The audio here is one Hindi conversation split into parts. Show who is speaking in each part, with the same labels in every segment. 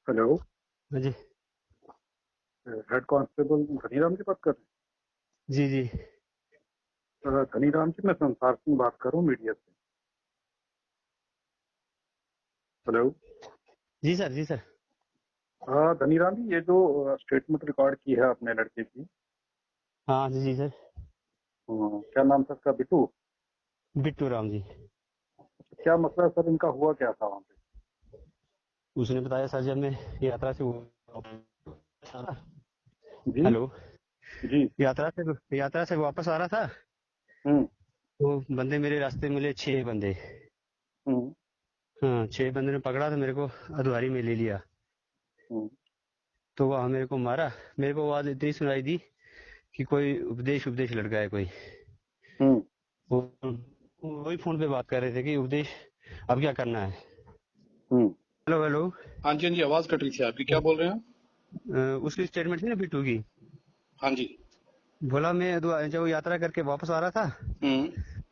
Speaker 1: हेलो।
Speaker 2: हाँ जी।
Speaker 1: हेड कांस्टेबल धनीराम की बात कर रहे
Speaker 2: जी जी।
Speaker 1: हैं? धनीराम जी, मैं संसार सिंह बात कर रहा हूँ मीडिया से। हेलो।
Speaker 2: जी सर, जी सर।
Speaker 1: धनीराम जी, ये जो स्टेटमेंट रिकॉर्ड की है अपने लड़के की,
Speaker 2: हाँ जी, जी सर।
Speaker 1: क्या नाम था इसका, बिट्टू?
Speaker 2: बिट्टू राम जी।
Speaker 1: क्या मसला है सर, इनका हुआ क्या था वहाँ पे?
Speaker 2: उसने बताया सर, जब मैं यात्रा से
Speaker 1: जी।
Speaker 2: हेलो।
Speaker 1: जी।
Speaker 2: यात्रा से वापस आ रहा था,
Speaker 1: हम्म।
Speaker 2: तो बंदे मेरे रास्ते में मिले, 6 बंदे।
Speaker 1: हम्म।
Speaker 2: हाँ, 6 बंदे ने पकड़ा तो मेरे को अधवारी में ले लिया।
Speaker 1: हम्म।
Speaker 2: तो वहाँ मेरे को मारा। मेरे को आवाज इतनी सुनाई दी कि कोई उपदेश उपदेश लड़का है कोई।
Speaker 1: हम्म।
Speaker 2: वो वही फोन पे बात कर रहे थे कि उपदेश अब क्या करना है।
Speaker 1: हम्म।
Speaker 2: Hello hello.
Speaker 3: हाँ जी, हाँ जी, आवाज कट रही थी आपकी। क्या बोल रहे हैं?
Speaker 2: उसकी स्टेटमेंट थी ना बिट्टू की।
Speaker 3: हाँ जी।
Speaker 2: बोला मैं जब यात्रा करके वापस आ रहा था,
Speaker 3: हम्म।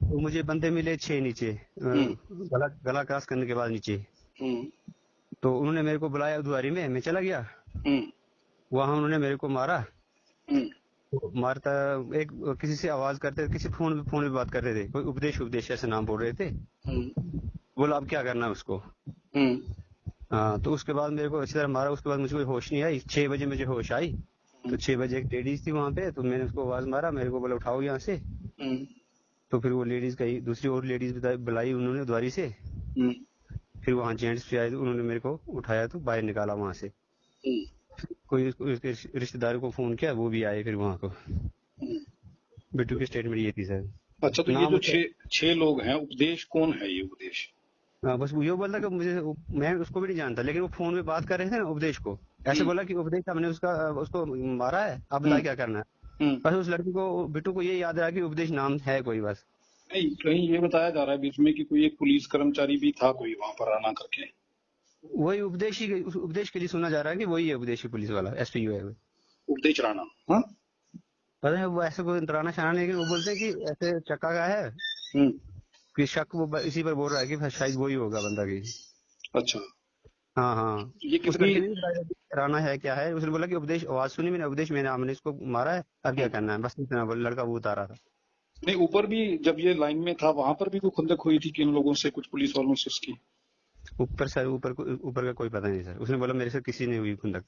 Speaker 2: तो मुझे बंदे मिले 6 नीचे,
Speaker 3: हम्म।
Speaker 2: गला गला क्रॉस करने के बाद नीचे।
Speaker 3: हम्म।
Speaker 2: तो उन्होंने मेरे को बुलाया दुआरी में, मैं चला गया।
Speaker 3: हम्म।
Speaker 2: वहां उन्होंने मेरे को मारा।
Speaker 3: हम्म।
Speaker 2: तो मारता, एक किसी से आवाज करते, किसी फोन में बात कर रहे थे, कोई उपदेश उपदेश ऐसे नाम बोल रहे थे।
Speaker 3: हम्म।
Speaker 2: बोला अब क्या करना है उसको।
Speaker 3: हम्म।
Speaker 2: हाँ, तो उसके बाद मेरे को अच्छी तरह मारा। उसके बाद मुझे कोई होश नहीं आई। 6 बजे मुझे होश आई। तो 6 बजे एक लेडीज थी वहां पे, तो मैंने उसको आवाज मारा, मेरे को बोला उठाओ यहाँ से।
Speaker 3: हम्म।
Speaker 2: तो फिर वो लेडीज कही, दूसरी और लेडीज बुलाई उन्होंने द्वारी से।
Speaker 3: हम्म।
Speaker 2: फिर वहाँ जेंट्स भी आए, तो उन्होंने मेरे को उठाया, तो बाहर निकाला वहां से।
Speaker 3: हम्म।
Speaker 2: कोई उसके रिश्तेदार को फोन किया, वो भी आए फिर वहां को।
Speaker 3: हम्म।
Speaker 2: बिट्टू की स्टेटमेंट ये थी सर।
Speaker 3: अच्छा, तो ये
Speaker 2: नाम
Speaker 3: जो
Speaker 2: उसका।
Speaker 3: छह छह लोग हैं, उपदेश कौन है ये उपदेश?
Speaker 2: हाँ, बस वो ये बोलता कि मुझे, मैं उसको भी नहीं जानता, लेकिन वो फोन पे बात कर रहे थे ना उपदेश को। ऐसे
Speaker 3: हम्म।
Speaker 2: बोला कि उपदेश हमने उसको मारा है, अब
Speaker 3: हम्म।
Speaker 2: बताए क्या करना है।
Speaker 3: हम्म।
Speaker 2: बस उस लड़की को, बिट्टू को ये याद रहा कि उपदेश नाम है कोई, बस।
Speaker 3: नहीं, कहीं ये बताया जा रहा है बीच में कि कोई एक पुलिस कर्मचारी भी था कोई वहां पर आना करके।
Speaker 2: वही उपदेश ही, उस उपदेश के लिए सुना जा रहा है कि वही है उपदेश की पुलिस वाला, एसपीयू है वो।
Speaker 3: उपदेश राणा। हाँ।
Speaker 2: पता नहीं वो ऐसे कोई डराना चाहना नहीं, लेकिन वो बोलते हैं कि ऐसे चक्का का है
Speaker 3: हम्म।
Speaker 2: कि शक वो इसी पर बोल रहा है कि शायद वही होगा बंदा की।
Speaker 3: अच्छा।
Speaker 2: हाँ हाँ।
Speaker 3: ये
Speaker 2: उस
Speaker 3: कितनी?
Speaker 2: लड़के ने भी बताया कि राणा है क्या है। उसने बोला कि उपदेश, आवाज सुनी मैंने, उपदेश मैंने, हमने इसको मारा है, अब क्या
Speaker 3: हम्म।
Speaker 2: करना है, बस इतना लड़का वो उतारा था।
Speaker 3: नहीं, ऊपर भी जब ये लाइन में था वहां पर भी कोई खुंदक हुई थी किन लोगों से, कुछ पुलिस वालों से उसकी?
Speaker 2: ऊपर सर, ऊपर का कोई पता नहीं सर। उसने बोला मेरे से किसी ने हुई खुंदक।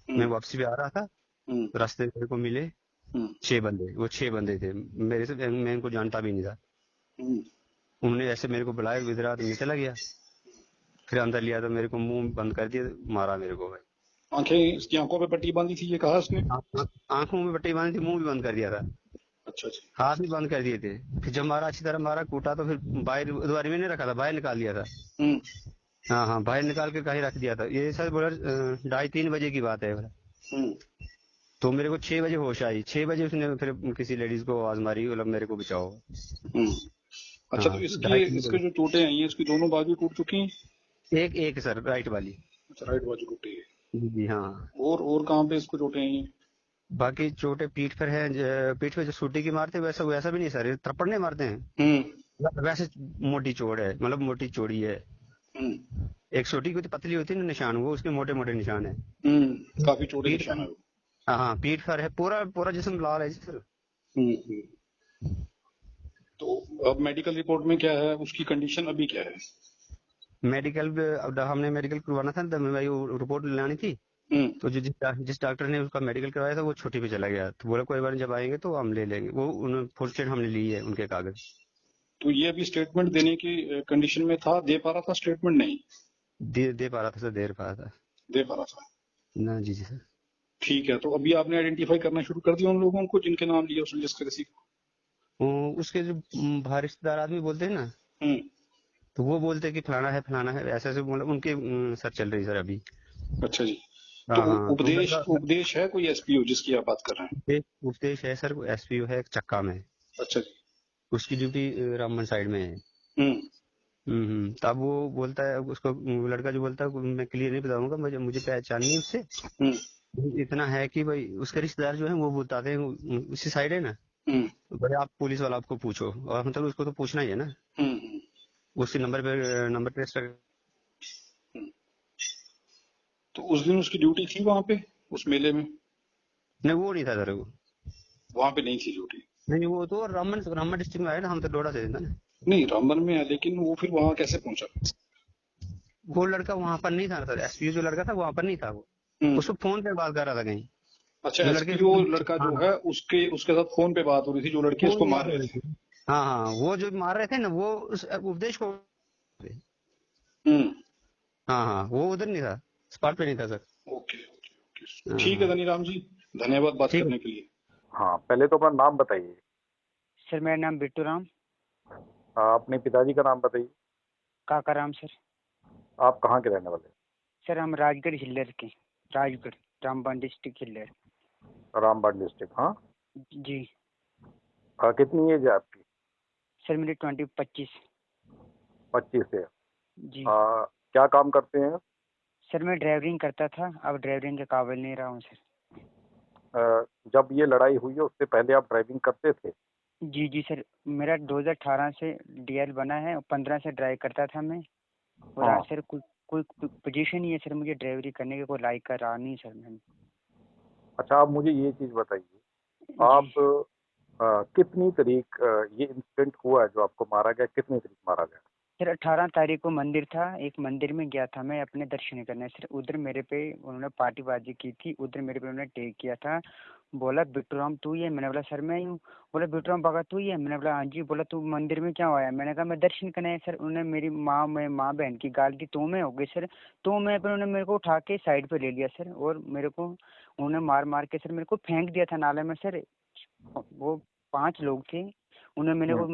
Speaker 2: मैं
Speaker 3: हम्म।
Speaker 2: वापसी पे आ रहा था,
Speaker 3: हम्म।
Speaker 2: रास्ते में मेरे को मिले
Speaker 3: हम्म।
Speaker 2: 6 बंदे। वो 6 बंदे थे मेरे से, मैं इनको जानता भी नहीं था।
Speaker 3: हम्म।
Speaker 2: उन्होंने ऐसे मेरे को बुलाया, इधर तो मैं चला गया। फिर अंदर लिया तो मेरे को मुंह बंद कर दिया, मारा मेरे को भाई।
Speaker 3: आंखें, इसकी आंखों पे पट्टी बांधी थी, ये कहा उसने?
Speaker 2: आंखों में पट्टी बांधी थी, मुंह भी बंद कर दिया था,
Speaker 3: अच्छा जी।
Speaker 2: हाथ भी बंद कर दिए थे। फिर जब मारा, अच्छी तरह मारा, कूटा, तो फिर बाहर द्वारे में नहीं रखा था, बाहर निकाल दिया था।
Speaker 3: हम्म।
Speaker 2: हाँ हाँ, बाहर निकाल के कहीं रख दिया था। ये सर बोला 2:30-3 बजे की बात है बोला।
Speaker 3: हम्म।
Speaker 2: तो मेरे को 6 बजे होश आई। 6 बजे उसने फिर किसी लेडीज को आवाज मारी, बोला मेरे को बचाओ।
Speaker 3: हम्म। अच्छा, तो
Speaker 2: हाँ,
Speaker 3: इसकी,
Speaker 2: ढाई तीन
Speaker 3: इसके
Speaker 2: बजे
Speaker 3: जो चोटें आई हैं, इसकी दोनों बाजू टूट चुकी हैं?
Speaker 2: एक एक सर, राइट वाली।
Speaker 3: अच्छा, राइट बाजू टूटी है।
Speaker 2: जी जी, हाँ।
Speaker 3: और कहाँ पे इसको चोटें आई हैं?
Speaker 2: बाकी चोटें पीठ पर है। पीठ पे जो सूटी की मारते हैं, वैसा वैसा भी नहीं सर, ये थप्पड़ नहीं मारते हैं।
Speaker 3: हम्म।
Speaker 2: वैसे मोटी चोट है, मतलब मोटी चोड़ी है।
Speaker 3: हम्म।
Speaker 2: एक छोटी की तो पतली होती है ना निशान, वो उसके मोटे मोटे निशान है।
Speaker 3: काफी चौड़े
Speaker 2: पीठ
Speaker 3: निशान
Speaker 2: पर,
Speaker 3: है वो।
Speaker 2: हाँ हाँ, पीठ पर है, पूरा पूरा जिस्म लाल है जी सर।
Speaker 3: हम्म। तो अब मेडिकल रिपोर्ट में क्या है, उसकी कंडीशन अभी क्या है?
Speaker 2: मेडिकल, अब हमने मेडिकल करवाना था, तो मेरी वो रिपोर्ट लानी थी।
Speaker 3: हम्म।
Speaker 2: तो जिस डॉक्टर ने उसका मेडिकल करवाया था, वो छुट्टी पे चला गया। तो बोला कोई बार जब आएंगे तो हम ले लेंगे। वो फुल स्टेट हमने ली है, उनके कागज।
Speaker 3: तो ये अभी स्टेटमेंट देने की कंडीशन में था, दे पा रहा था स्टेटमेंट? नहीं
Speaker 2: दे पा रहा था सर, दे पा रहा था।
Speaker 3: दे पा रहा था।
Speaker 2: ना, जी जी सर।
Speaker 3: ठीक है, तो अभी आपने आइडेंटिफाई करना शुरू कर दिया उन लोगों को जिनके नाम लिए उसने, जिसका किसी को?
Speaker 2: उसके जो बाहर रिश्तेदार आदमी बोलते हैं ना,
Speaker 3: हम्म।
Speaker 2: तो वो बोलते हैं कि फलाना है, फलाना है, ऐसे ऐसे बोला उनके। सर चल रही सर अभी।
Speaker 3: अच्छा जी। तो
Speaker 2: हाँ हाँ, तो
Speaker 3: उपदेश
Speaker 2: लड़का,
Speaker 3: उपदेश है कोई एसपीओ जिसकी आप बात कर रहे हैं?
Speaker 2: उपदेश है सर, एसपीओ है एक चक्का में।
Speaker 3: अच्छा जी।
Speaker 2: उसकी ड्यूटी रामबन साइड में है।
Speaker 3: हम्म।
Speaker 2: तब वो बोलता है उसको, वो लड़का जो बोलता है, मैं क्लियर नहीं बताऊंगा, मुझे मुझे पहचान नहीं उससे।
Speaker 3: हम्म।
Speaker 2: इतना है कि भाई उसके रिश्तेदार जो है वो बताते हैं, उसी साइड है ना।
Speaker 3: हम्म।
Speaker 2: तो भाई आप पुलिस वाला आपको पूछो, और मतलब उसको तो पूछना ही है ना।
Speaker 3: हम्म।
Speaker 2: उसी नंबर पे ट्रेस कर।
Speaker 3: हम्म। तो उस दिन उसकी ड्यूटी थी वहां पे उस मेले में?
Speaker 2: नहीं वो नहीं था सर, वो
Speaker 3: वहां पे नहीं थी ड्यूटी?
Speaker 2: नहीं, वो तो रामबन डिस्ट्रिक्ट में आया ना, हम तो डोडा से थे ना।
Speaker 3: नहीं, रामबन में है, लेकिन वो फिर वहां कैसे पहुंचा?
Speaker 2: वो लड़का वहां पर नहीं था ना सर, एसपी जो लड़का था वहां पर नहीं था वो। उसको फोन पे बात कर रहा था कहीं।
Speaker 3: अच्छा,
Speaker 2: जो लड़के,
Speaker 3: एसपीओ लड़का
Speaker 2: हाँ
Speaker 3: जो है उसके उसके साथ फोन पे बात हो रही थी, जो लड़के उसको
Speaker 2: फोन
Speaker 3: मार
Speaker 2: बात हो
Speaker 3: रहे
Speaker 2: रही
Speaker 3: थे।
Speaker 2: थी। हाँ हाँ, वो जो मार रहे थे ना, वो उस उपदेश को।
Speaker 3: हम्म।
Speaker 2: हाँ हाँ, वो उधर नहीं था, स्पॉट पे नहीं था सर।
Speaker 3: ओके ओके ओके,
Speaker 2: हाँ
Speaker 3: ठीक है
Speaker 2: हाँ,
Speaker 3: धनीराम जी, धन्यवाद बात
Speaker 2: ठीक है।
Speaker 3: करने के लिए।
Speaker 1: हाँ, पहले तो अपना नाम बताइए।
Speaker 4: सर मेरा नाम बिट्टू राम।
Speaker 1: अपने पिताजी का नाम बताइए।
Speaker 4: काका राम सर।
Speaker 1: आप कहाँ के रहने वाले
Speaker 4: सर हम राजगढ़ हिल्लर के, राजगढ़ रामबन डिस्ट्रिक्ट हिल्लर।
Speaker 1: हैं? रामबाग डिस्ट्रिक्ट। हाँ।
Speaker 4: जी
Speaker 1: कितनी एज है आपकी?
Speaker 4: सर मेरी 25।
Speaker 1: 25 है।
Speaker 4: जी
Speaker 1: क्या काम करते हैं?
Speaker 4: सर मैं ड्राइवरिंग करता था, अब ड्राइवरिंग के काबिल नहीं रहा हूँ सर।
Speaker 1: जब ये लड़ाई हुई है उससे पहले आप ड्राइविंग करते थे?
Speaker 4: जी जी सर, मेरा 2018 से डीएल बना है और 15 से ड्राइव करता था मैं। और
Speaker 1: हाँ।
Speaker 4: आज सर कोई पोजीशन ही है सर मुझे ड्राइवरी करने के, कोई लाइक का रहा नहीं सर मैंने।
Speaker 1: अच्छा, आप मुझे ये चीज़ बताइए,
Speaker 4: जी
Speaker 1: आप कितनी तारीख ये इंसिडेंट हुआ है जो आपको मारा गया, कितनी तारीख मारा गया?
Speaker 4: सर 18 तारीख को मंदिर था, एक मंदिर में गया था मैं अपने दर्शन करने सर। उधर मेरे पे उन्होंने पार्टीबाजी की थी, उधर मेरे पे उन्होंने टेक किया था। बोला बिट्टू राम तू ही है? मैंने बोला सर मैं ही हूँ। बोला बिट्टू राम बाबा तू ही है? मैंने बोला हाँ जी। बोला तू मंदिर में क्या आया? मैंने कहा मैं दर्शन करने आया सर। उन्होंने मेरी माँ बहन की गाल दी, तो मैं हो गई सर। तो मैं फिर उन्होंने मेरे को उठा के साइड पे ले लिया सर, और मेरे को उन्होंने मार मार के सर मेरे को फेंक दिया था नाले में सर। वो 5 लोग थे, उन्होंने मेरे को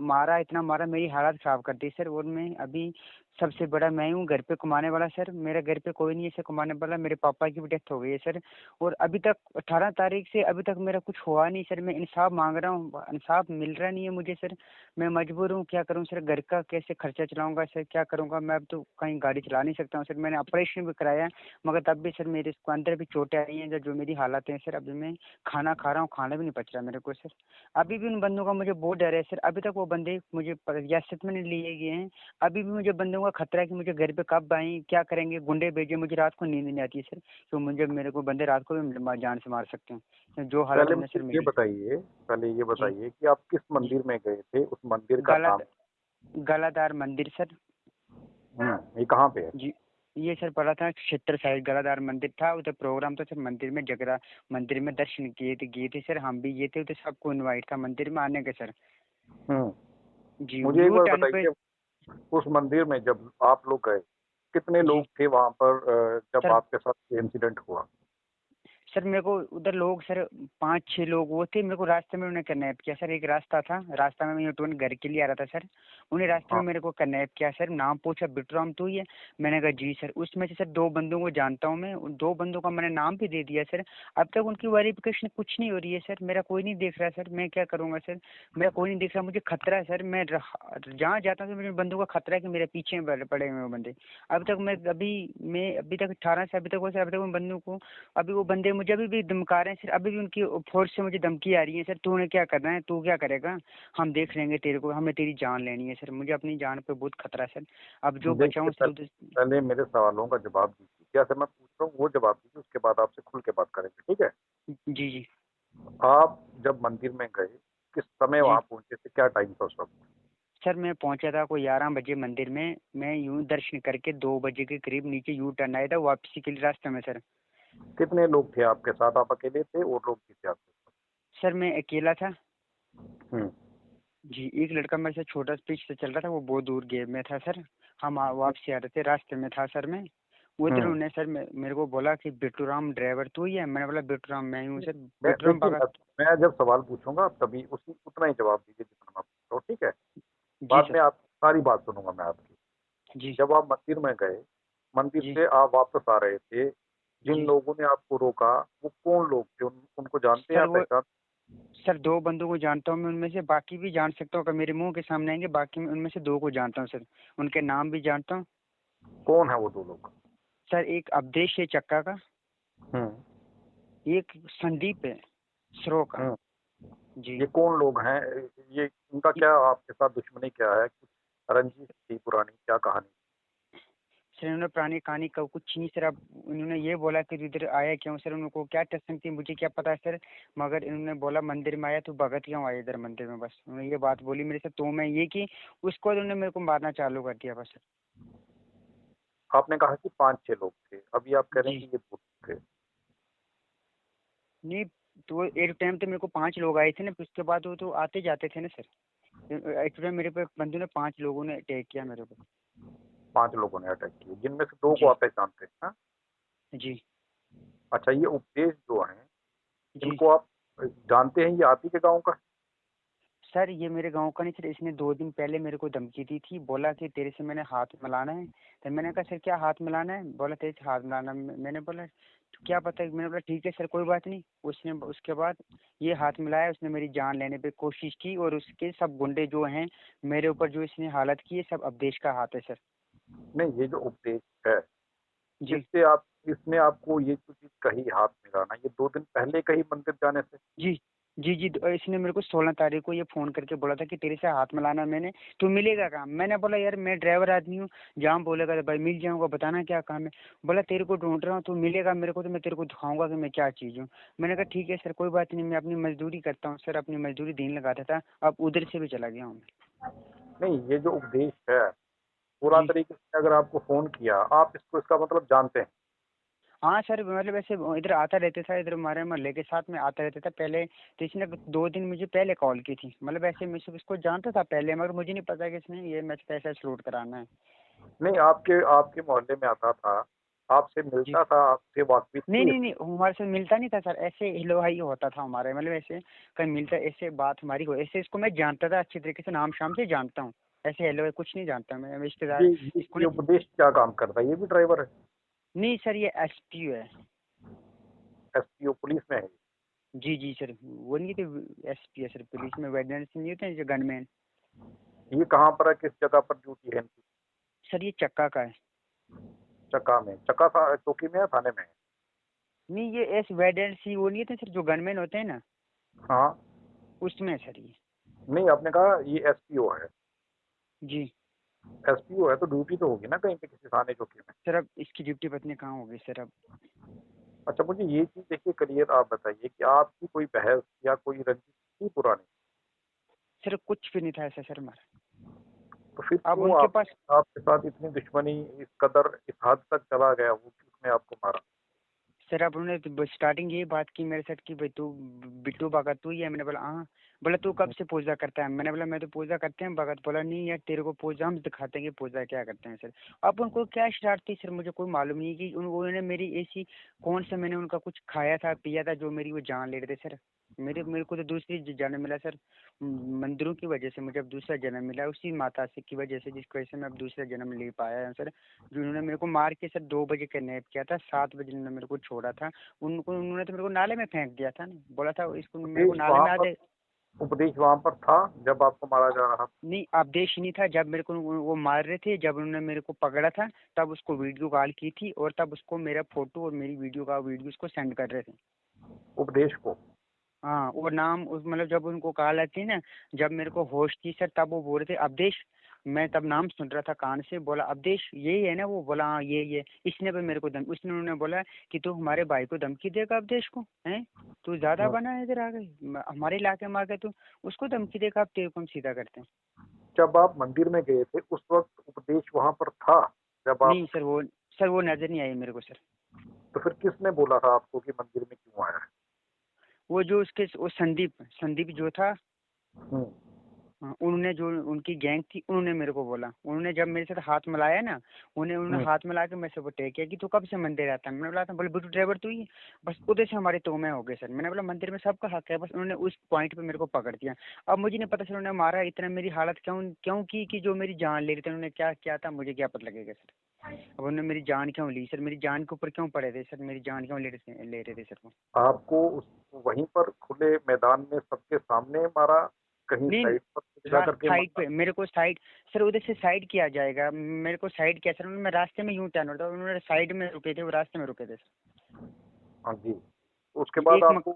Speaker 4: मारा, इतना मारा मेरी हालत खराब कर दी सर। और मैं अभी सबसे बड़ा मैं हूँ घर पे कमाने वाला सर, मेरे घर पे कोई नहीं है सर कमाने वाला। मेरे पापा की भी डेथ हो गई है सर। और अभी तक 18 तारीख से अभी तक मेरा कुछ हुआ नहीं सर। मैं इंसाफ मांग रहा हूँ, इंसाफ मिल रहा नहीं है मुझे सर। मैं मजबूर हूँ, क्या करूँ सर? घर का कैसे खर्चा चलाऊंगा सर? क्या करूँगा मैं? अब तो कहीं गाड़ी चला नहीं सकता हूँ सर। मैंने ऑपरेशन भी कराया, मगर तब भी सर मेरे इसको अंदर भी चोटें आई हैं। जो मेरी हालत है सर, अभी मैं खाना खा रहा हूँ, खाना भी नहीं पच रहा मेरे को सर। अभी भी उन बंदों का मुझे बहुत डर है सर। अभी तक वो बंदे मुझे रियासत में नहीं लिए गए हैं। अभी भी मुझे बंदों का खतरा है कि मुझे घर पे कब आए, क्या करेंगे, गुंडे भेजे। मुझे रात को नींद नहीं आती है सर, तो मेरे को बंदे रात को भी जान से मार सकते हैं, जो हालत
Speaker 1: पहले
Speaker 4: है
Speaker 1: मुझे
Speaker 4: सर
Speaker 1: ये
Speaker 4: मेरी।
Speaker 1: बताइए,
Speaker 4: जी
Speaker 1: कि आप किस
Speaker 4: जी,
Speaker 1: मंदिर में गए थे, उस मंदिर का
Speaker 4: गला
Speaker 1: नाम?
Speaker 4: गलादार मंदिर सर।
Speaker 1: ये कहाँ पे है?
Speaker 4: जी ये सर पड़ा था क्षेत्र साइड, गलादार मंदिर था उधर। प्रोग्राम तो सर मंदिर में जगरा मंदिर में दर्शन किए थे सर। हम भी ये थे, तो सबको इनवाइट था मंदिर में आने के सर।
Speaker 1: हम्म
Speaker 4: जी
Speaker 1: मुझे एक
Speaker 4: यू
Speaker 1: बार
Speaker 4: टर्न पे।
Speaker 1: बताइए, उस मंदिर में जब आप लोग गए, कितने
Speaker 4: जी
Speaker 1: लोग थे वहां पर जब
Speaker 4: सर,
Speaker 1: आपके साथ इंसिडेंट हुआ?
Speaker 4: सर मेरे को उधर लोग सर 5-6 लोग वो थे। मेरे को रास्ते में उन्होंने किडनैप किया सर। एक रास्ता था, रास्ता में मैं यूटर्न घर के लिए आ रहा था सर। उन्हें रास्ते में
Speaker 1: हाँ।
Speaker 4: मेरे को किडनैप किया सर। नाम पूछा बिट्टू राम तू ही है? मैंने कहा जी सर। उसमें से सर 2 बंदों को जानता हूँ मैं, उन 2 बंदों का मैंने नाम भी दे दिया सर। अब तक उनकी वेरिफिकेशन कुछ नहीं हो रही है सर। मेरा कोई नहीं देख रहा सर, मैं क्या करूँगा सर? मेरा कोई नहीं देख रहा, मुझे खतरा है सर। मैं जहाँ जाता हूँ तो मुझे बंदों का खतरा है कि मेरे पीछे पड़े हुए वो बंदे। अब तक मैं अभी तक 18 से अभी तक वो सर, अभी तक उन बंदों को, अभी वो बंदे मुझे अभी भी धमका रहे हैं सर। अभी भी उनकी फोर्स से मुझे धमकी आ रही है सर, तूने क्या करना है, तू क्या करेगा, हम देख लेंगे तेरे को, हमें तेरी जान लेनी है सर। मुझे अपनी जान पे बहुत खतरा है सर। अब जो बचा
Speaker 1: देखिए,
Speaker 4: हूँ सर
Speaker 1: पहले मेरे सवालों का जवाब दीजिए, जैसे मैं पूछ रहा हूँ वो जवाब दीजिए, उसके बाद आपसे खुल के बात करेंगे, ठीक है?
Speaker 4: जी जी
Speaker 1: आप जब मंदिर में गए, किस समय
Speaker 4: जी
Speaker 1: वहां पहुंचे थे, क्या टाइम था उस वक्त?
Speaker 4: सर मैं पहुंचा था कोई 11 बजे मंदिर में। मैं यूं दर्शन करके 2 बजे के करीब नीचे यू टर्न आया था वापसी के लिए रास्ते में सर।
Speaker 1: कितने लोग थे आपके साथ? आप अकेले थे और लोग भी थे आपके साथ?
Speaker 4: सर मैं अकेला था।
Speaker 1: हम्म
Speaker 4: जी एक लड़का मेरे से छोटा पीछे से चल रहा था, वो बहुत दूर गेम में था सर। हम वापसी आ रहे थे, रास्ते में था सर मैं। उधर
Speaker 1: हम्म
Speaker 4: उन्होंने सर मेरे को बोला कि बिट्टू राम ड्राइवर तू ही है? मैंने बोला बिट्टू राम मैं ही हूँ सर। बिट्टू राम
Speaker 1: देखिए,
Speaker 4: भगत।
Speaker 1: मैं जब सवाल पूछूंगा आप तभी उसी उतना ही जवाब दीजिए जितना मैं पूछ रहा हूँ, ठीक है?
Speaker 4: जी
Speaker 1: बाद
Speaker 4: सर।
Speaker 1: में आप सारी बात सुनूंगा मैं आपकी।
Speaker 4: जी
Speaker 1: जब आप मंदिर में गए, मंदिर
Speaker 4: जी
Speaker 1: से आप वापस आ रहे थे, जिन
Speaker 4: जी
Speaker 1: लोगों ने आपको रोका वो कौन लोग थे? उनको जानते हैं
Speaker 4: सर
Speaker 1: आप,
Speaker 4: वो
Speaker 1: पहचान?
Speaker 4: सर 2 बंदों को जानता हूँ मैं, उनमें से बाकी भी जान सकता हूँ अगर मेरे मुंह के सामने आएंगे। बाकी मैं उनमें से 2 को जानता हूँ सर, उनके नाम भी जानता हूँ।
Speaker 1: कौन है वो 2 लोग?
Speaker 4: सर एक अवधेश है चक्का का,
Speaker 1: हम्म
Speaker 4: एक संदीप है सरो का।
Speaker 1: हम्म
Speaker 4: जी
Speaker 1: ये कौन लोग हैं? ये इनका क्या आपके साथ दुश्मनी क्या है? कुछ रंजिश थी पुरानी, क्या कहानी?
Speaker 4: सर इन्होंने पुरानी कहानी का कुछ नहीं सर। अब इन्होंने ये बोला कि इधर आया क्यों सर, उनको क्या टेंशन थी मुझे क्या पता है सर, मगर इन्होंने बोला मंदिर में आया तो भगत क्यों आया इधर मंदिर में, बस उन्होंने ये बात बोली मेरे से। तो मैं ये कि उसको बाद उन्होंने मेरे को मारना चालू कर दिया बस।
Speaker 1: आपने कहा कि 5-6 लोग थे, अभी आप कह रहे हैं
Speaker 4: जी
Speaker 1: कि ये 2 थे।
Speaker 4: नहीं, तो एक टाइम तो मेरे को 5 लोग आए थे ना, फिर उसके बाद वो तो आते जाते थे ना सर। एक टाइम मेरे पे बंदू ने 5 लोगों ने अटैक किया मेरे को।
Speaker 1: 5 लोगों ने अटैक किए, जिनमें से 2 को
Speaker 4: जी
Speaker 1: आप पहचानते हैं, हाँ?
Speaker 4: जी
Speaker 1: अच्छा, ये उपदेश जो हैं,
Speaker 4: जी
Speaker 1: इनको आप जानते हैं, ये आप ही के गाँव का है?
Speaker 4: सर ये मेरे गांव का नहीं सर, इसने 2 दिन पहले मेरे को धमकी दी थी, बोला कि तेरे से मैंने हाथ मिलाना है। तो मैंने कहा सर क्या हाथ मिलाना है, बोला तेरे से हाथ मिलाना है। मैंने बोला तो क्या पता है, मैंने बोला ठीक है सर कोई बात नहीं। उसने उसके बाद ये हाथ मिलाया, उसने मेरी जान लेने पे कोशिश की, और उसके सब गुंडे जो हैं मेरे ऊपर जो इसने हालत की है, सब अवधेश का हाथ है सर।
Speaker 1: नहीं, ये जो उपदेश है,
Speaker 4: जी
Speaker 1: इसने आपको ये जो चीज़ कही हाथ मिलाना, ये 2 दिन पहले कही मंदिर जाने से?
Speaker 4: जी जी इसने मेरे को 16 तारीख को ये फोन करके बोला था कि तेरे से हाथ मिलाना मैंने, तू मिलेगा काम। मैंने बोला यार मैं ड्राइवर आदमी हूँ, जहाँ बोलेगा तो भाई मिल जाऊंगा, बताना क्या काम है। बोला तेरे को ढूंढ रहा हूँ, तू मिलेगा मेरे को तो मैं तेरे को दिखाऊंगा कि मैं क्या चीज़ हूँ। मैंने कहा ठीक है सर कोई बात नहीं, मैं अपनी मजदूरी करता हूँ सर, अपनी मजदूरी दिन लगाता था, अब उधर से भी चला गया हूँ
Speaker 1: नहीं, ये जो उपदेश है, पूरा
Speaker 4: जी
Speaker 1: तरीके से अगर आपको फ़ोन किया, आप इसको, इसका मतलब जानते हैं?
Speaker 4: हाँ सर, मतलब ऐसे इधर आता रहता था, इधर हमारे मोहल्ले के साथ में आता रहता था पहले। तो इसने 2 दिन मुझे पहले कॉल की थी, मतलब ऐसे मैं सब इसको जानता था पहले, मगर मुझे नहीं पता कि इसने ये मैच पैसा शूट कराना है।
Speaker 1: नहीं, आपके आपके मोहल्ले में आता था, आपसे
Speaker 4: जी
Speaker 1: मिलता था, आपसे बातचीत
Speaker 4: नहीं
Speaker 1: थी
Speaker 4: नहीं
Speaker 1: इसकी?
Speaker 4: नहीं, हमारे से मिलता नहीं था सर, ऐसे हिलो हाई होता था हमारे, मतलब ऐसे कहीं मिलता, ऐसे बात हमारी हो, ऐसे इसको मैं जानता था अच्छी तरीके से, नाम शाम से जानता हूँ। ऐसे हेलो कुछ नहीं जानता मैं,
Speaker 1: ये
Speaker 4: रिश्तेदार
Speaker 1: ये
Speaker 4: इसको
Speaker 1: ये
Speaker 4: नहीं।
Speaker 1: उपदेश क्या काम करता है? ये भी ड्राइवर है?
Speaker 4: नहीं सर ये एसपी है।
Speaker 1: एसपीओ पुलिस में है?
Speaker 4: जी सर वो नहीं थे, एसपी है सर पुलिस में, वेटनरी नहीं होते जो गनमैन।
Speaker 1: ये कहाँ पर है, किस जगह पर ड्यूटी है इनकी?
Speaker 4: सर ये चक्का का है।
Speaker 1: चक्का में? चक्का चौकी में है, थाने में है?
Speaker 4: नहीं ये एस वेडेंसी वो नहीं थे सर जो गनमैन होते हैं ना,
Speaker 1: हाँ।
Speaker 4: उसमें सर ये।
Speaker 1: नहीं, आपने कहा ये एसपीओ है।
Speaker 4: जी
Speaker 1: एसपीओ है तो ड्यूटी तो होगी ना कहीं पे, किसी थाने चौकी में?
Speaker 4: सर अब इसकी ड्यूटी पत्नी कहाँ होगी सर अब।
Speaker 1: अच्छा, मुझे ये चीज़ देखिए क्लियर आप बताइए कि आपकी कोई बहस या कोई रंजिश थी पुरानी?
Speaker 4: सर कुछ भी नहीं था ऐसा सर हमारा।
Speaker 1: तो फिर
Speaker 4: अब
Speaker 1: क्यों
Speaker 4: उनके
Speaker 1: आप,
Speaker 4: पास
Speaker 1: आपके साथ इतनी दुश्मनी इस कदर इस हद तक चला गया, वो किसने आपको मारा?
Speaker 4: सर अब उन्होंने तो स्टार्टिंग यही बात की मेरे साथ कि भाई तू बिट्टू भगत तू ही है। मैंने बोला हाँ। बोला तू कब से पूजा करता है, मैंने बोला मैं तो पूजा करते हैं भगत। बोला नहीं यार तेरे को पूजा हम दिखाते हैं कि पूजा क्या करते हैं सर। अब उनको क्या स्टार्ट थी सर मुझे कोई मालूम नहीं कि उन्होंने मेरी ऐसी कौन सा मैंने उनका कुछ खाया था पिया था जो मेरी वो जान ले रहे थे सर। मेरे मेरे को तो दूसरी जन्म मिला सर, मंदिरों की वजह से मुझे अब दूसरा जन्म मिला, उसी माता से की वजह से जिसकी वजह से मैं अब दूसरा जन्म ले पाया हूँ सर। जिन्होंने मेरे को मार के सर 2 बजे किडनैप किया था, 7 बजे उन्होंने मेरे को छोड़ा था। उनको उन्होंने तो मेरे को नाले में फेंक दिया था ना, बोला था इसको मेरे को
Speaker 1: उपदेश
Speaker 4: नाले
Speaker 1: वहां
Speaker 4: में आ
Speaker 1: पर
Speaker 4: दे।
Speaker 1: उपदेश वहां पर था जब आपको मारा जा रहा था?
Speaker 4: नहीं आदेश नहीं था जब मेरे को वो मार रहे थे, जब उन्होंने मेरे को पकड़ा था तब उसको वीडियो कॉल की थी, और तब उसको मेरा फोटो और मेरी वीडियो उसको सेंड कर रहे थे।
Speaker 1: उपदेश को?
Speaker 4: हाँ वो नाम उस मतलब जब उनको कॉल आती ना, जब मेरे को होश थी सर तब वो बोल रहे थे अवधेश। मैं तब नाम सुन रहा था कान से, बोला अवधेश यही है ना, वो बोला हाँ ये इसने भी मेरे को उसने उन्होंने बोला कि तू हमारे भाई को धमकी देगा अवधेश को, हैं तू ज्यादा
Speaker 1: हाँ।
Speaker 4: बना है इधर आ गई हमारे इलाके में आ गए, तू उसको धमकी देगा, अब तेरे को हम सीधा करते हैं।
Speaker 1: जब आप मंदिर में गए थे उस वक्त उपदेश वहां पर था? जब आप,
Speaker 4: नहीं सर वो नजर नहीं आई मेरे को सर।
Speaker 1: तो फिर किसने बोला था आपको कि मंदिर में क्यों आया है?
Speaker 4: वो जो उसके वो संदीप जो था,
Speaker 1: हम्म।
Speaker 4: हाँ, उन्होंने जो उनकी गैंग थी उन्होंने मेरे को बोला, उन्होंने जब मेरे साथ हाथ मिलाया ना, उन्होंने
Speaker 1: हम्म।
Speaker 4: हाथ मिला के मेरे से वो टेक किया कि तू कब से मंदिर आता है। मैंने बोला था, बोले बिट्टू ड्राइवर तू ही है। बस उधर से हमारे तो मैं हो गए सर। मैंने बोला मंदिर में सबका हक है, बस उन्होंने उस पॉइंट पे मेरे को पकड़ दिया। अब मुझे नहीं पता सर उन्होंने मारा इतना, मेरी हालत क्यों क्यों की कि जो मेरी जान ले रही थी, उन्होंने क्या किया था मुझे क्या पता लगेगा सर। अब उन्होंने मेरी जान क्यों ली सर, मेरी जान के ऊपर क्यों पड़े थे सर, मेरी जान क्यों ले रहे थे सर वो।
Speaker 1: आपको वहीं पर खुले मैदान में सबके सामने मारा, कहीं
Speaker 4: नहीं
Speaker 1: साइड पर जा करके
Speaker 4: साइड
Speaker 1: मारा?
Speaker 4: पे मेरे को साइड, सर उधर से साइड किया जाएगा, मेरे को साइड किया सर उन्होंने, मैं रास्ते में यूं टर्न होता, उन्होंने साइड में रुके थे, वो रास्ते में रुके थे सर।
Speaker 1: हाँ जी। तो उसके बाद
Speaker 4: एक
Speaker 1: आपको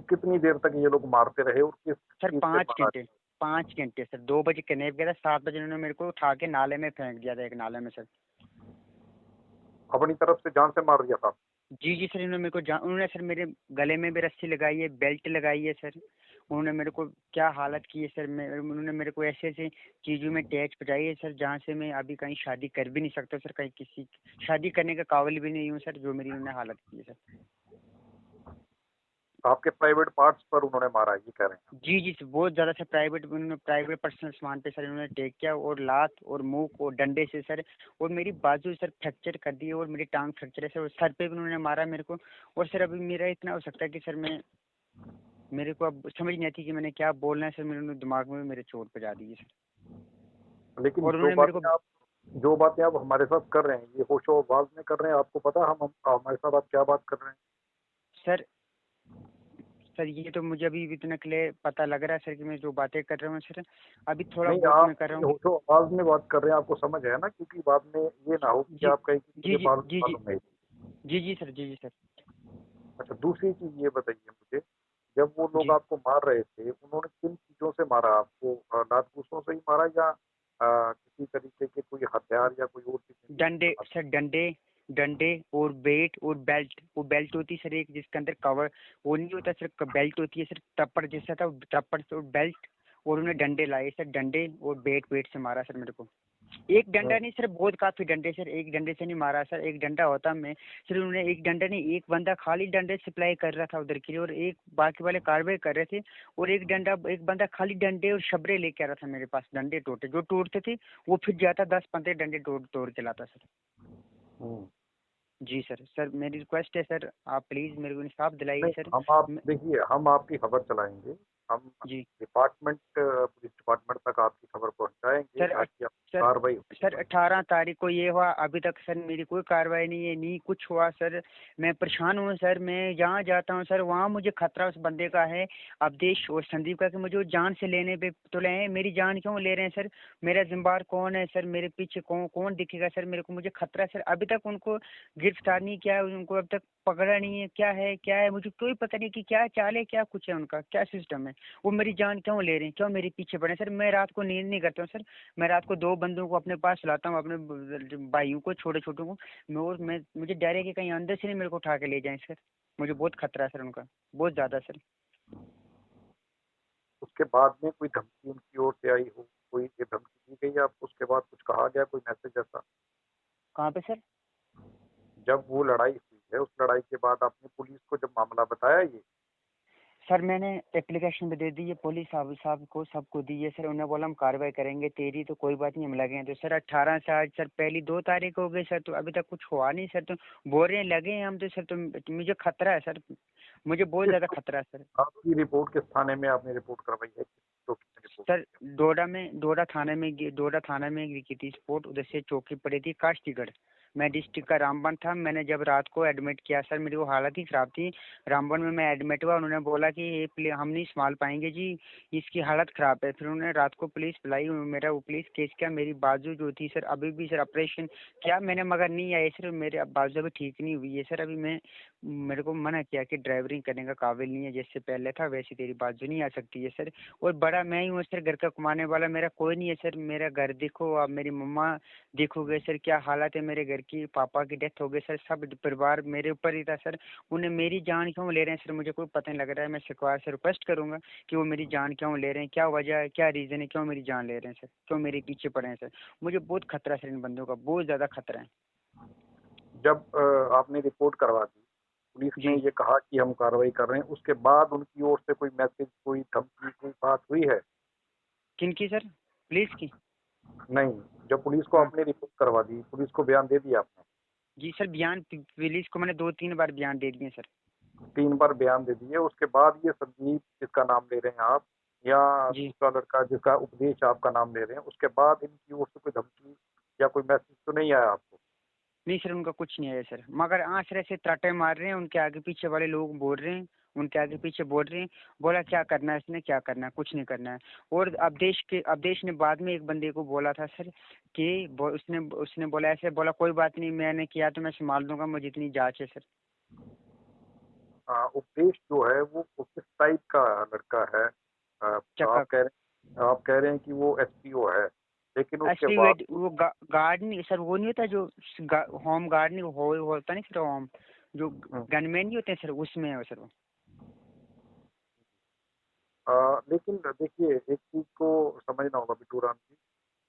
Speaker 1: कितनी देर तक ये लोग मारते रहे और किस
Speaker 4: सर
Speaker 1: चीज से
Speaker 4: 5
Speaker 1: मारा?
Speaker 4: घंटे 5 घंटे सर, 2 बजे किडनैप किया था, 7 बजे उन्होंने मेरे को उठा के नाले में फेंक दिया था, एक नाले में सर।
Speaker 1: अपनी तरफ से जान से मार दिया था?
Speaker 4: जी जी सर, इन्होंने मेरे को उन्होंने सर मेरे गले में भी रस्सी लगाई है, बेल्ट लगाई है सर। उन्होंने मेरे को क्या हालत की है सर, उन्होंने मेरे को ऐसे ऐसे चीज़ों में टैच पहुंचाई है सर, जहाँ से मैं अभी कहीं शादी कर भी नहीं सकता सर, कहीं किसी शादी करने का काबिल भी नहीं हूँ सर, जो मेरी उन्होंने हालत की है सर।
Speaker 1: आपके प्राइवेट पार्ट्स पर उन्होंने मारा है, ये कह रहे हैं?
Speaker 4: जी जी सर, बहुत ज़्यादा सर, प्राइवेट पर्सनल सामान पे सर इन्होंने टेक किया, और लात और मुंह और डंडे से सर, और मेरी बाजू सर फ्रैक्चर कर दी है, और मेरी टांग फ्रैक्चर है सर, और सर पे भी उन्होंने मारा मेरे को। और सर अभी मेरा इतना हो सकता है कि सर मेरे को अब समझ नहीं आती कि मैंने क्या बोलना है सर, मेरे दिमाग में मेरे चोट पहुंचा दी है सर।
Speaker 1: लेकिन
Speaker 4: और उन्होंने मेरे को
Speaker 1: जो बातें आप हमारे साथ कर रहे हैं, ये होशो-हवास में कर रहे हैं, आपको पता है हम हमारे साथ आप क्या बात कर रहे हैं?
Speaker 4: सर सर ये तो मुझे अभी इतना क्लियर पता लग रहा है सर कि मैं जो बातें कर रहा हूँ सर, अभी थोड़ा
Speaker 1: नहीं,
Speaker 4: बहुत
Speaker 1: आप
Speaker 4: मैं कर रहा
Speaker 1: ये
Speaker 4: हूँ।
Speaker 1: होशो-हवास में बात कर रहे हैं, आपको समझ है ना, क्योंकि बाद में ये ना हो कि
Speaker 4: जी
Speaker 1: आप कहें कि
Speaker 4: जी
Speaker 1: मुझे
Speaker 4: जी जी जी
Speaker 1: मालूम नहीं।
Speaker 4: जी जी सर, जी जी सर।
Speaker 1: अच्छा, दूसरी चीज़ ये बताइए मुझे, जब वो लोग
Speaker 4: जी
Speaker 1: आपको मार रहे थे, उन्होंने किन चीज़ों से मारा आपको? लात-घूँसों से ही मारा या किसी तरीके के कोई हथियार या कोई और चीज़?
Speaker 4: डंडे सर, डंडे डंडे और बेट और बेल्ट, वो बेल्ट होती है सर एक, जिसके अंदर कवर वो नहीं होता सर, बेल्ट होती है सर, टप्पड़ जैसा था, टप्पड़ से और बेल्ट, और उन्हें डंडे लाए सर, डंडे और बेट वेट से मारा सर मेरे को। एक डंडा नहीं सर, बहुत काफी डंडे सर, एक डंडे से नहीं मारा सर, एक डंडा होता मैं सर, उन्होंने एक डंडा नहीं, एक बंदा खाली डंडे सप्लाई कर रहा था उधर के लिए, और एक बाकी वाले कार्रवाई कर रहे थे, और एक बंदा खाली डंडे और शबरे लेके आ रहा था मेरे पास, डंडे टोटे जो टूटते थे वो फिर जाता 10-15 डंडे तोड़ तोड़ के लाता सर।
Speaker 1: हुँ।
Speaker 4: जी सर, सर मेरी रिक्वेस्ट है सर, आप प्लीज़ मेरे को इंसाफ दिलाइए
Speaker 1: नहीं,
Speaker 4: सर।
Speaker 1: हम आप
Speaker 4: मैं-
Speaker 1: देखिए, हम आपकी खबर चलाएँगे। हम
Speaker 4: जी
Speaker 1: पुलिस डिपार्टमेंट तक आपकी खबर पहुँचाएँगे
Speaker 4: सर,
Speaker 1: ताकि आप
Speaker 4: सर
Speaker 1: कार्रवाई हो।
Speaker 4: सर 18 तारीख को ये हुआ, अभी तक सर मेरी कोई कार्रवाई नहीं है, नहीं कुछ हुआ सर। मैं परेशान हूँ सर, मैं जहाँ जाता हूँ सर वहाँ मुझे खतरा उस बंदे का है, अवधेश और संदीप का, कि मुझे वो जान से लेने पे तुले हैं। मेरी जान क्यों ले रहे हैं सर? मेरा जिम्मेदार कौन है सर? मेरे पीछे कौन कौन दिखेगा सर मेरे को? मुझे खतरा है सर, अभी तक उनको गिरफ्तार नहीं किया, उनको अब तक पकड़ा नहीं है, क्या है मुझे कोई पता नहीं कि क्या चाल है, क्या कुछ है उनका, क्या सिस्टम है। वो मेरी जान क्यों ले रहे हैं, क्यों मेरे पीछे पड़े हैं सर? मैं रात को नींद नहीं करता हूँ सर, मैं रात को 2 बंदों को अपने पास लाता हूँ, अपने भाइयों को, छोटे छोटों को। मैं मुझे डर है कि कहीं अंदर से नहीं मेरे को उठा के ले जाएं सर, मुझे बहुत खतरा है सर उनका, बहुत ज़्यादा सर।
Speaker 1: उसके बाद में कोई धमकी उनकी ओर से आई हो, कोई ये धमकी दी गई आपको, उसके बाद कुछ कहा गया, कोई मैसेज ऐसा?
Speaker 4: कहाँ पे सर?
Speaker 1: जब वो लड़ाई हुई है, उस लड़ाई के बाद आपने पुलिस को जब मामला बताया ये?
Speaker 4: सर मैंने एप्लीकेशन भी दे दी है, पुलिस साहब को सबको दी है सर, उन्होंने बोला हम कार्रवाई करेंगे तेरी, तो कोई बात नहीं हम लगे हैं। तो सर 18 से आज सर पहली 2 तारीख हो गई सर, तो अभी तक कुछ हुआ नहीं सर, तो बोल रहे हैं लगे हैं हम, तो सर तो मुझे खतरा है सर, मुझे बहुत
Speaker 1: किस
Speaker 4: ज़्यादा खतरा है सर।
Speaker 1: आपकी रिपोर्ट किस थाने में आपने रिपोर्ट करवाई है? किस चौकी में रिपोर्ट
Speaker 4: सर
Speaker 1: की है?
Speaker 4: डोडा थाना में की थी स्पोर्ट, उधर से चौकी पड़ी थी काष्टीगढ़। मैं डिस्ट्रिक्ट का रामबन था, मैंने जब रात को एडमिट किया सर, मेरी वो हालत ही ख़राब थी, रामबन में मैं एडमिट हुआ, उन्होंने बोला कि ये हम नहीं संभाल पाएंगे जी, इसकी हालत ख़राब है। फिर उन्होंने रात को पुलिस बुलाई, मेरा वो पुलिस केस किया, मेरी बाजू जो थी सर अभी भी सर ऑपरेशन किया मैंने, मगर नहीं आए सर, मेरे अब बाजू अभी ठीक नहीं हुई है सर। अभी मेरे को मना किया कि ड्राइवरिंग करने का काबिल नहीं है, जैसे पहले था वैसी तेरी बाजू नहीं आ सकती है सर। और बड़ा मैं ही हूँ सर, घर का कमाने वाला मेरा कोई नहीं है सर। मेरा घर देखो, आप मेरी मम्मा देखोगे सर क्या हालत है मेरे घर की, पापा की डेथ हो गई सर, सब परिवार मेरे ऊपर ही था सर। उन्हें मेरी जान क्यों ले रहे हैं सर, मुझे कोई पता नहीं लग रहा है। मैं सरकार से रिक्वेस्ट करूंगा कि वो मेरी जान क्यों ले रहे हैं, क्या वजह है, क्या रीज़न है, क्यों मेरी जान ले रहे हैं सर, क्यों मेरे पीछे पड़े हैं सर? मुझे बहुत खतरा है सर, इन बंदों का बहुत ज़्यादा खतरा है।
Speaker 1: जब आपने रिपोर्ट करवा दी, पुलिस ने
Speaker 4: जी
Speaker 1: ये कहा कि हम कार्रवाई कर रहे हैं, उसके बाद उनकी ओर से कोई मैसेज, कोई धमकी, कोई बात हुई है?
Speaker 4: किनकी सर? पुलिस की?
Speaker 1: नहीं, जब पुलिस को
Speaker 4: हाँ
Speaker 1: आपने रिपोर्ट करवा दी, पुलिस को बयान दे दिया आपने?
Speaker 4: जी सर, बयान पुलिस को मैंने 2-3 बार बयान दे दिए सर।
Speaker 1: 3 बार बयान दे दिए, उसके बाद ये संदीप जिसका नाम ले रहे हैं आप, या
Speaker 4: जी
Speaker 1: दूसरा लड़का जिसका उपदेश आपका नाम ले रहे हैं, उसके बाद इनकी ओर से कोई धमकी या कोई मैसेज तो नहीं आया आपको?
Speaker 4: नहीं सर, उनका कुछ नहीं है सर, मगर आंसर ऐसे त्राटे मार रहे हैं, उनके आगे पीछे वाले लोग बोल रहे हैं, उनके आगे पीछे बोल रहे हैं, बोला क्या करना है इसने, क्या करना है, कुछ नहीं करना है। और अवधेश ने बाद में एक बंदे को बोला था सर कि उसने उसने बोला, ऐसे बोला कोई बात नहीं, मैंने किया तो मैं संभाल दूंगा, मुझे इतनी जांच है सर।
Speaker 1: उपदेश जो है वो किस टाइप का लड़का है?
Speaker 4: चक्का।
Speaker 1: आप कह रहे हैं कि वो एसपीओ है, लेकिन उसके
Speaker 4: असली
Speaker 1: बाद
Speaker 4: वो गार्ड नहीं सर, वो नहीं होता जो होम गार्ड नहीं होता नहीं सर, होम जो गनमैन नहीं होते सर, उसमें है सर वो।
Speaker 1: लेकिन देखिए एक चीज को समझना होगा बिट्टू राम जी,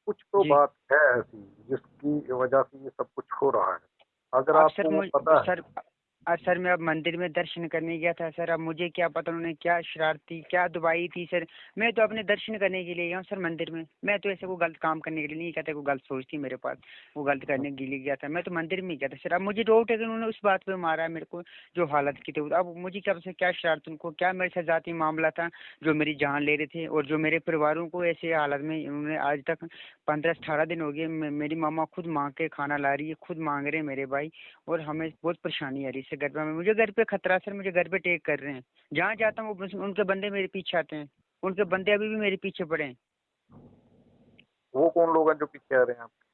Speaker 1: कुछ तो
Speaker 4: जी
Speaker 1: बात है ऐसी जिसकी वजह से ये सब कुछ हो रहा है। अगर
Speaker 4: अब
Speaker 1: आपको
Speaker 4: सर
Speaker 1: वो पता है।
Speaker 4: सर मैं अब मंदिर में दर्शन करने गया था सर, अब मुझे क्या पता उन्होंने क्या शरारती क्या दुबाई थी सर। मैं तो अपने दर्शन करने के लिए गया हूँ सर मंदिर में, मैं तो ऐसे कोई गलत काम करने के लिए नहीं कहता, कोई गलत सोच थी मेरे पास, वो गलत करने के लिए गया था, मैं तो मंदिर में ही गया था सर। अब मुझे डाउट है कि उन्होंने उस बात पे मारा है मेरे को जो हालत की थी। अब मुझे क्या पता क्या शरारत, उनको क्या मेरे साथ जाती मामला था जो मेरी जान ले रहे थे, और जो मेरे परिवारों को ऐसे हालत में उन्होंने आज तक 15-18 दिन हो गए, मेरी मामा खुद मांग के खाना ला रही है, खुद मांग रहे हैं मेरे भाई, और हमें बहुत परेशानी आ रही है घर में। मुझे घर पे खतरा सर, मुझे घर पे टेक कर रहे हैं, जहाँ जाता हूँ उनके बंदे मेरे पीछे आते हैं, उनके बंदे अभी भी मेरे पीछे पड़े हैं।
Speaker 1: वो कौन लोग हैं जो पीछे आ रहे हैं आपके?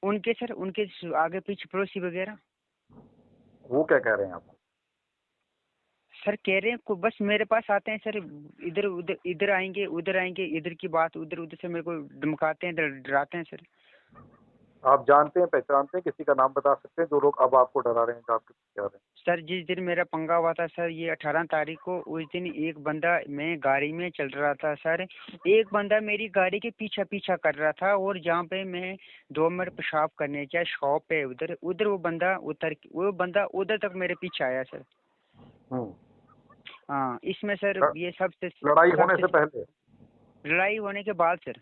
Speaker 4: उनके सर, उनके आगे पीछे पड़ोसी वगैरह।
Speaker 1: वो क्या कह रहे हैं आपको?
Speaker 4: सर कह रहे हैं को बस मेरे पास आते हैं सर, इधर उधर, इधर आएंगे उधर आएंगे, इधर की बात उधर, उधर से मेरे को धमकाते हैं, डराते हैं सर।
Speaker 1: आप जानते हैं पहचानते हैं, किसी का नाम बता सकते हैं जो लोग अब आपको डरा रहे हैं जो आपके पीछे आ रहे हैं?
Speaker 4: सर जिस दिन मेरा पंगा हुआ था सर, ये 18 तारीख को, उस दिन एक बंदा, मैं गाड़ी में चल रहा था सर, एक बंदा मेरी गाड़ी के पीछा पीछा कर रहा था, और जहाँ पे मैं 2 मिनट पेशाब करने क्या शॉप है उधर उधर, वो बंदा उधर तक मेरे पीछे आया सर।
Speaker 1: हम्म।
Speaker 4: हाँ इसमें सर
Speaker 1: ल-
Speaker 4: ये सबसे
Speaker 1: लड़ाई होने
Speaker 4: सबसे
Speaker 1: से पहले?
Speaker 4: लड़ाई होने के बाद सर।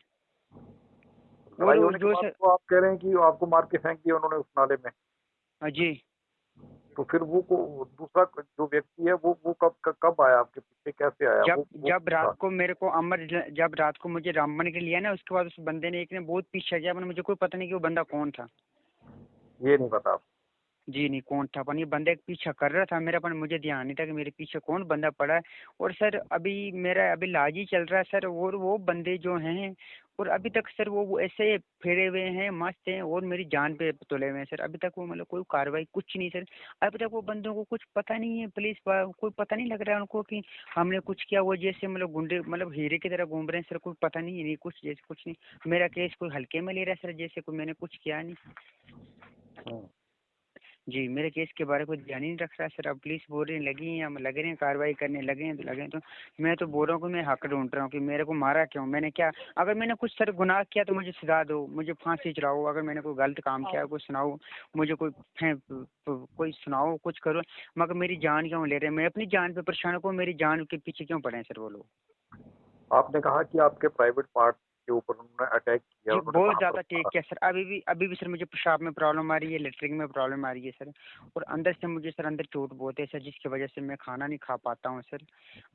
Speaker 4: और
Speaker 1: लड़ाई होने के
Speaker 4: जो
Speaker 1: बाद
Speaker 4: सर,
Speaker 1: तो आप कह रहे हैं कि आपको मार के फेंक दिया उन्होंने उस नाले में।
Speaker 4: जी
Speaker 1: तो फिर वो दूसरा जो व्यक्ति है वो कब आया आपके पीछे, कैसे आया
Speaker 4: जब
Speaker 1: वो
Speaker 4: जब
Speaker 1: था?
Speaker 4: रात को मेरे को जब रात को मुझे रामबन के लिया ना, उसके बाद उस बंदे ने, एक ने बहुत पीछा किया, मैंने मुझे कोई पता नहीं कि वो बंदा कौन था।
Speaker 1: ये नहीं पता आपको?
Speaker 4: जी नहीं कौन था, पर ये बंदे का पीछा कर रहा था मेरा, पर मुझे ध्यान नहीं था कि मेरे पीछे कौन बंदा पड़ा है। और सर अभी मेरा अभी इलाज ही चल रहा है सर, और वो बंदे जो हैं, और अभी तक सर वो ऐसे फेरे हुए हैं, मस्त हैं, और मेरी जान पे तुले हुए हैं सर। अभी तक वो मतलब कोई कार्रवाई कुछ नहीं सर, अभी तक वो बंदों को कुछ पता नहीं है, पुलिस कोई पता नहीं लग रहा है उनको कि हमने कुछ किया। वो जैसे मतलब गुंडे, मतलब हीरे की तरह घूम रहे हैं सर, कोई पता नहीं है, नहीं कुछ जैसे कुछ नहीं। मेरा केस कोई हल्के में ले रहा है सर, जैसे कोई मैंने कुछ किया नहीं।
Speaker 1: हम्म।
Speaker 4: जी मेरे केस के बारे में ध्यान ही नहीं रख रहा सर। अब पुलिस बोल रही लगी हैं, हम लग रहे हैं कार्रवाई करने, लगे हैं तो मैं तो बोल रहा हूँ कि मैं हक ढूंढ रहा हूँ कि मेरे को मारा क्यों, मैंने क्या, अगर मैंने कुछ सर गुनाह किया तो मुझे सजा दो, मुझे फांसी चढ़ाओ। अगर मैंने कोई गलत काम किया कुछ सुनाओ, मुझे कोई सुनाओ, कुछ करो, मगर मेरी जान क्यों ले रहे हैं? मैं अपनी जान पे परेशान हूँ, मेरी जान के पीछे क्यों पड़े हैं सर वो लोग?
Speaker 1: आपने कहा कि आपके प्राइवेट पार्ट के ऊपर उन्होंने अटैक किया,
Speaker 4: जी
Speaker 1: उन्होंने
Speaker 4: बहुत
Speaker 1: कहाँ पर
Speaker 4: ज़्यादा टेक
Speaker 1: मारा?
Speaker 4: किया सर, अभी भी सर मुझे पेशाब में प्रॉब्लम आ रही है, लेटरिन में प्रॉब्लम आ रही है सर, और अंदर से मुझे सर अंदर चोट बहुत है सर, जिसकी वजह से मैं खाना नहीं खा पाता हूँ सर।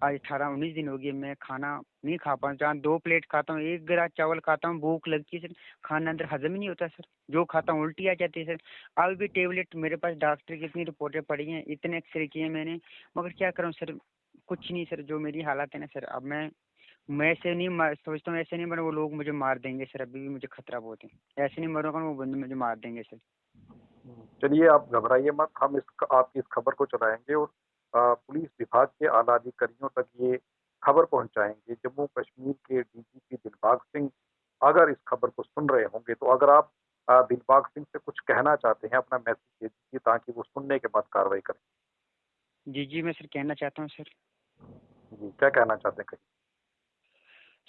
Speaker 4: आज 18-19 दिन हो गए मैं खाना नहीं खा पा, जहाँ 2 प्लेट खाता हूँ, 1 गिलास चावल खाता हूँ, भूख लगती है सर, खाना अंदर हजम ही नहीं होता सर, जो खाता हूँ उल्टी आ जाती है सर। अभी भी टेबलेट मेरे पास, डॉक्टर की इतनी रिपोर्टें पड़ी हैं, इतने एक्सरे किए मैंने, मगर क्या करूँ सर, कुछ नहीं सर, जो मेरी हालत है ना सर। अब मैं ऐसे नहीं सोचता हूँ, ऐसे नहीं मर, वो लोग मुझे मार देंगे सर, अभी भी मुझे खतरा बहुत है, ऐसे नहीं मरूंगा वो बंदे मुझे मार देंगे सर।
Speaker 1: चलिए आप घबराइए मत, हम आपकी इस खबर को चलाएंगे और पुलिस विभाग के आला अधिकारियों तक ये खबर पहुंचाएंगे। जम्मू कश्मीर के डीजीपी दिलबाग सिंह अगर इस खबर को सुन रहे होंगे तो अगर आप दिलबाग सिंह से कुछ कहना चाहते हैं, अपना मैसेज दे दीजिए ताकि वो सुनने के बाद कार्रवाई करें।
Speaker 4: जी जी मैं सर कहना चाहता हूँ सर।
Speaker 1: जी क्या कहना चाहते हैं कहीं?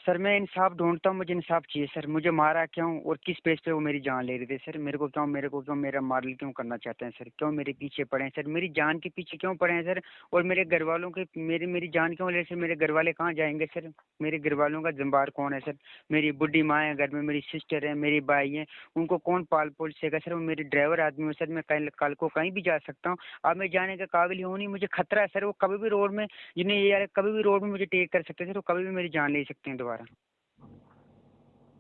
Speaker 4: सर मैं इंसाफ ढूंढता हूँ, मुझे इंसाफ चाहिए सर, मुझे मारा क्यों और किस बेस पे वो मेरी जान ले रहे थे सर? मेरे को क्यों मेरा मारल क्यों करना चाहते हैं सर? क्यों मेरे पीछे पड़े हैं सर, मेरी जान के पीछे क्यों पड़े हैं सर? और मेरे घर वालों के, मेरी जान क्यों ले रहे सर? मेरे घर वाले कहाँ जाएंगे सर? मेरे घर वालों का जिम्मेदार कौन है सर? मेरी बुढ़ी माँ है घर में, मेरी सिस्टर है, मेरी भाई है, उनको कौन पाल पोसेगा सर? वो मेरे ड्राइवर आदमी हो सर, मैं कल को कहीं भी जा सकता हूँ। अब मैं जाने के काबिल हूँ नहीं, मुझे खतरा है सर, वो कभी भी रोड में, जिन्हें ये यार कभी भी रोड में मुझे टेक कर सकते हैं सर, वो कभी भी मेरी जान ले सकते हैं दोबारा।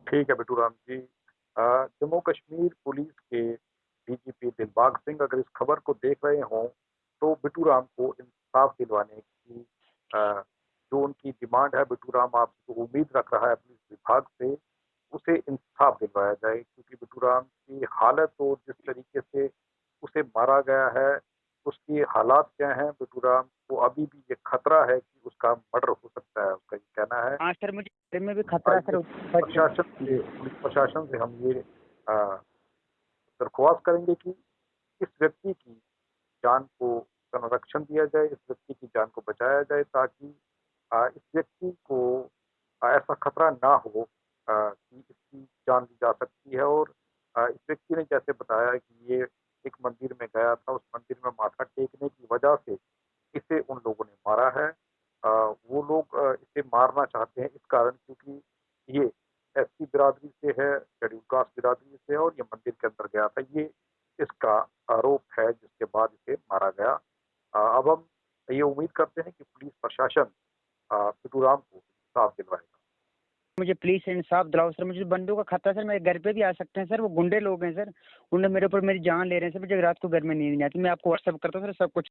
Speaker 1: ठीक है बिट्टू राम जी, जम्मू कश्मीर पुलिस के डीजीपी दिलबाग सिंह अगर इस खबर को देख रहे हों तो बिट्टू राम को इंसाफ दिलवाने की जो उनकी डिमांड है, बिट्टू राम आपसे जो उम्मीद रख रहा है पुलिस विभाग से, उसे इंसाफ दिलवाया जाए। क्योंकि बिट्टू राम की हालत और जिस तरीके से उसे मारा गया है, उसके हालात क्या हैं, बिटूराम को अभी भी ये खतरा है कि उसका मर्डर हो सकता है, उसका ये कहना है।
Speaker 4: हाँ सर, मुझे घर में भी खतरा है सर।
Speaker 1: पुलिस प्रशासन से हम ये दरख्वास्त करेंगे कि इस व्यक्ति की जान को संरक्षण दिया जाए, इस व्यक्ति की जान को बचाया जाए, ताकि इस व्यक्ति को ऐसा खतरा ना हो कि इसकी जान ली जा सकती है। और इस व्यक्ति ने जैसे बताया कि ये एक मंदिर में गया था, उस मंदिर में माथा टेकने की वजह से इसे उन लोगों ने मारा है। वो लोग इसे मारना चाहते हैं इस कारण क्योंकि ये एससी बिरादरी से है, शेड्यूल कास्ट बिरादरी से है और ये मंदिर के अंदर गया था। ये इसका आरोप है जिसके बाद इसे मारा गया। अब हम ये उम्मीद करते हैं कि पुलिस प्रशासन बिटूराम को इंसाफ दिलवाएगा।
Speaker 4: मुझे प्लीज सर इंसाफ दिलाओ सर, मुझे बंदूक का खतरा सर, मेरे घर पे भी आ सकते हैं सर, वो गुंडे लोग हैं सर, उन्होंने मेरे ऊपर मेरी जान ले रहे हैं सर, मुझे रात को घर में नींद नहीं आती। मैं आपको व्हाट्सएप करता हूँ सर सब कुछ।